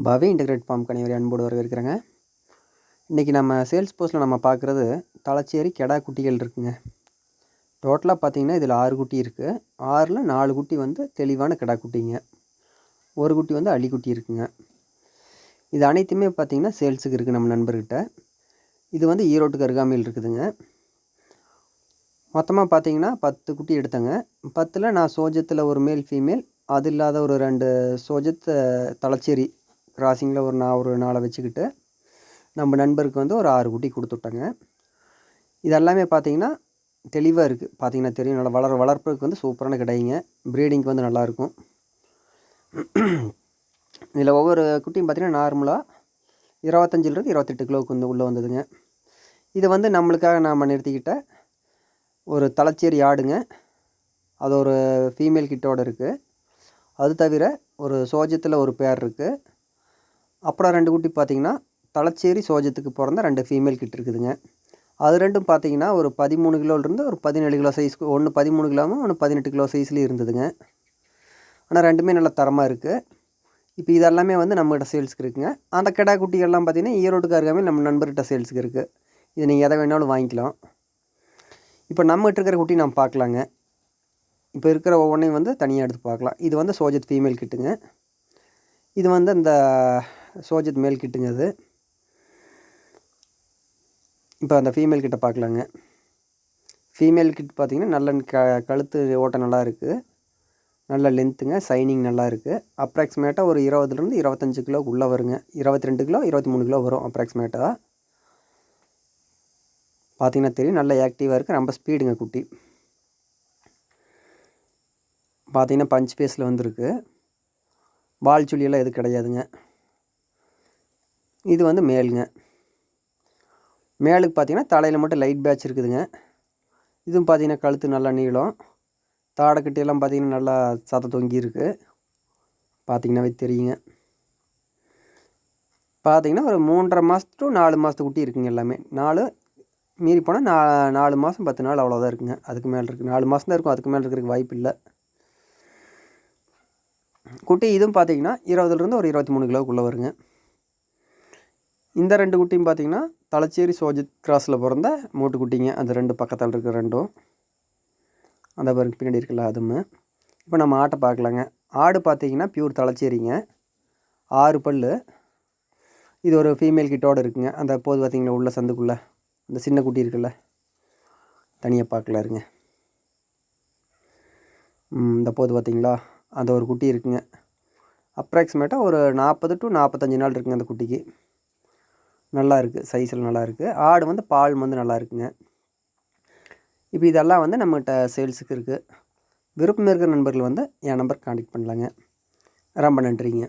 பவி integrate form கனிவரை அன்போடு வரவேற்கிறேங்க. இன்றைக்கி நம்ம சேல்ஸ் போஸ்ட்டில் நம்ம பார்க்குறது தலச்சேரி கெடா குட்டிகள் இருக்குங்க. டோட்டலாக பார்த்திங்கன்னா இதில் 6 குட்டி இருக்குது. 6ல் 4 குட்டி வந்து தெளிவான கெடா குட்டிங்க, ஒரு குட்டி வந்து அள்ளிக்குட்டி இருக்குங்க. இது அனைத்துமே பார்த்திங்கன்னா சேல்ஸுக்கு இருக்குது நம்ம நண்பர்கிட்ட. இது வந்து ஈரோட்டுக்கு அருகாமையில் இருக்குதுங்க. மொத்தமாக பார்த்திங்கன்னா 10 குட்டி எடுத்தேங்க. 10ல் நான் சோஜத்தில் ஒரு மேல் ஃபீமேல், அது இல்லாத ஒரு 2 சோஜத் தலச்சேரி கிராசிங்கில் ஒரு 4 வச்சுக்கிட்டு நம்ம நண்பருக்கு வந்து ஒரு 6 குட்டி கொடுத்துட்டேங்க. இதெல்லாமே பார்த்திங்கன்னா தெளிவாக இருக்குது. பார்த்திங்கன்னா தெரியும், நல்லா வளர்ப்புக்கு வந்து சூப்பரான கிடைங்க. ப்ரீடிங்க்கு வந்து நல்லாயிருக்கும். இதில் ஒவ்வொரு குட்டியும் பார்த்திங்கன்னா நார்மலாக 25லேருந்து 28 கிலோவுக்கு வந்து உள்ளே வந்ததுங்க. இது வந்து நம்மளுக்காக நாம் நிறுத்திக்கிட்ட ஒரு தலச்சேரி ஆடுங்க. அது ஒரு ஃபீமேல் கிட்டோடு இருக்குது. அது தவிர ஒரு சோஜத்தில் ஒரு பேர் இருக்குது. அப்புறம் 2 குட்டி பார்த்திங்கன்னா தலச்சேரி சோஜத்துக்கு பிறந்த 2 ஃபீமேல் கிட்ட இருக்குதுங்க. அது ரெண்டும் பார்த்திங்கன்னா ஒரு 13 கிலோலேருந்து ஒரு 17 கிலோ சைஸ்க்கு, ஒன்று 13 கிலோவும் ஒன்று 18 கிலோ சைஸ்லேயும் இருந்ததுங்க. ஆனால் ரெண்டுமே நல்ல தரமாக இருக்குது. இப்போ இதெல்லாமே வந்து நம்மகிட்ட சேல்ஸுக்கு இருக்குங்க. அந்த கிடா குட்டிகள்லாம் பார்த்திங்கன்னா ஈரோட்டுக்கு அருகாமையில் நம்ம நண்பர்கிட்ட சேல்ஸுக்கு இருக்குது. இது நீங்கள் எதை வேணாலும் வாங்கிக்கலாம். இப்போ நம்மகிட்ட இருக்கிற குட்டி நம்ம பார்க்கலாங்க. இப்போ இருக்கிற ஒவ்வொன்றையும் வந்து தனியாக எடுத்து பார்க்கலாம். இது வந்து சோஜத் ஃபீமேல் கிட்டுங்க. இது வந்து அந்த சோஜத் மேல் கிட்டுங்க. அது இப்போ அந்த ஃபீமேல் கிட்ட பார்க்கலாங்க. ஃபீமேல் கிட் பார்த்திங்கன்னா நல்ல கழுத்து ஓட்டம் நல்லா இருக்குது, நல்ல லென்த்துங்க, சைனிங் நல்லா இருக்குது. அப்ராக்சிமேட்டாக ஒரு 20லேருந்து 25 கிலோவுக்கு உள்ளே வருங்க. 22 கிலோ 23 கிலோ வரும் அப்ராக்சிமேட்டாக. பார்த்திங்கன்னா தெரியும், நல்ல ஆக்டிவாக இருக்குது, ரொம்ப ஸ்பீடுங்க குட்டி. பார்த்திங்கன்னா பஞ்ச் ஃபேஸில் வந்துருக்கு, வால் சுழியெல்லாம் எதுவும் கிடையாதுங்க. இது வந்து மேலுங்க. மேலுக்கு பார்த்திங்கன்னா தலையில் மட்டும் லைட் பேட்ச் இருக்குதுங்க. இதுவும் பார்த்திங்கன்னா கழுத்து நல்லா நீளம், தாடைக்கட்டியெல்லாம் பார்த்திங்கன்னா நல்லா சதை தொங்கி இருக்குது. பார்த்திங்கன்னாவே தெரியுங்க. பார்த்திங்கன்னா ஒரு 3.5 மாதம் டு 4 மாதத்து குட்டி இருக்குங்க. எல்லாமே 4 மீறி போனால் 4 மாதம் 10 நாள் அவ்வளோதான் இருக்குங்க. அதுக்கு மேலே இருக்குது, 4 மாதம் தான் இருக்கும், அதுக்கு மேலே இருக்கிறதுக்கு வாய்ப்பு இல்லை குட்டி. இதுவும் பார்த்திங்கன்னா 20லேருந்து ஒரு 23 கிலோவுக்குள்ளே வருங்க. இந்த 2 குட்டியும் பார்த்திங்கன்னா தலச்சேரி சோஜித் கிராஸில் பிறந்த மூட்டு குட்டிங்க. அந்த 2 பக்கத்தில் இருக்கிற 2ம் அந்த பாருங்க பின்னாடி இருக்குல்ல அதுவும். இப்போ நம்ம ஆட்டை பார்க்கலாங்க. ஆடு பார்த்திங்கன்னா பியூர் தலச்சேரிங்க, 6 பல். இது ஒரு ஃபீமேல் கிட்டோடு இருக்குங்க. அந்த போது பார்த்திங்களா உள்ள சந்துக்குள்ளே அந்த சின்ன குட்டி இருக்குல்ல, தனியாக பார்க்கல இருங்க. இந்த போது பார்த்திங்களா அந்த ஒரு குட்டி இருக்குங்க. அப்ராக்சிமேட்டாக ஒரு 40 டு 45 நாள் இருக்குங்க அந்த குட்டிக்கு. நல்லா இருக்குது, சைஸில் நல்லா இருக்குது. ஆடு வந்து பால் வந்து நல்லா இருக்குங்க. இப்போ இதெல்லாம் வந்து நம்மகிட்ட சேல்ஸுக்கு இருக்குது. விருப்பம் இருக்கிற நண்பர்கள் வந்து என் நம்பர் கான்டெக்ட் பண்ணலாங்க. ரொம்ப நன்றிங்க.